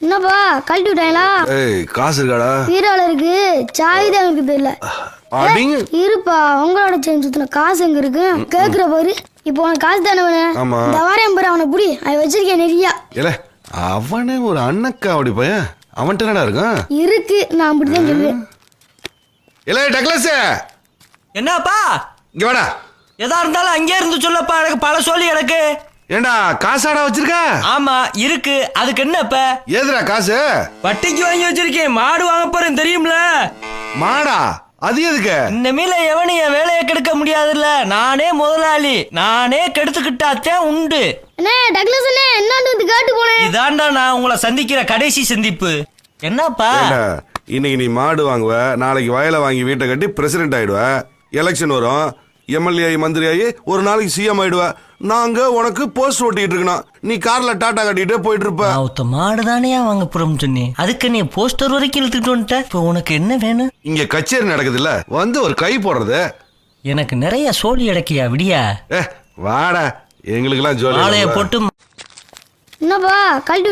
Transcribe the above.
என்னப்பா கழட்டி விட்டாங்களா? ஏய் காசு இருக்காடா? பீரோல இருக்கு, சாவி தான் எனக்கு தெரியல. அடிங்க. இருப்பா, உங்களோட செயின் சுத்தின காசு எங்க இருக்கு? கேக்குற பாரு. இப்போ உனக்கு காசு தானே வேணும்? ஆமா. இந்த வாரம் பாரு, அவனை புடி, அவன் வச்சிருக்கேன் நிறையா. இல்ல அவனே ஒரு அண்ணக்கா அப்படி பையன், அவன்கிட்ட என்னடா இருக்கான்? இருக்கு, நான் அப்படிதான் சொல்லுவேன். இல்ல டக்ளஸ், என்னப்பா இங்க வாடா. எதா இருந்தாலும் அங்கே இருந்து சொல்லப்பா, எனக்கு பல சொல்லி எனக்கு. ஏண்டா காசாடா வச்சிருக்க? ஆமா இருக்கு, அதுக்கு என்ன இப்ப? ஏதுடா காசு? வட்டிக்கு வாங்கி வச்சிருக்கேன், மாடு வாங்க போறேன் தெரியும்ல. மாடா? அது எதுக்கு? இந்த மீல எவனு என் வேலையை கெடுக்க முடியாதுல்ல, நானே முதலாளி, நானே கெடுத்துக்கிட்டாத்தான் உண்டு. அண்ணே டக்ளஸ் அண்ணே, என்னான்னு வந்து கேட்டு போனேன். இதாண்டா நான் உங்களை சந்திக்கிற கடைசி சந்திப்பு. என்னப்பா? ஏண்டா, இன்னைக்கு நீ மாடு வாங்குவ, நாளைக்கு வயலை வாங்கி வீட்டை கட்டி பிரசிடென்ட் ஆயிடுவ, எலெக்ஷன் வரும், எம்எல்ஏ ஆகி மந்திரி ஆகி ஒரு நாளைக்கு சிஎம் ஆயிடுவ. நாங்க உனக்கு போஸ்ட் ஓட்டிட்டு இருக்கணும், நீ கார்ல டாட்டா கட்டிட்டு போயிட்டு இருப்ப. ஒருத்த மாடு தானே வாங்க போறோம் சொன்னேன், அதுக்கு நீ போஸ்டர் வரைக்கும் இழுத்துட்டு வந்துட்ட. இப்போ உனக்கு என்ன வேணும்? இங்க கச்சேரி நடக்குது இல்ல, வந்து ஒரு கை போடுறது. எனக்கு நிறைய சோழி அடக்கியா விடியா. வாடா, எங்களுக்கு எல்லாம் மாலையை ஜோலி போட்டு என்னப்பா கழட்டி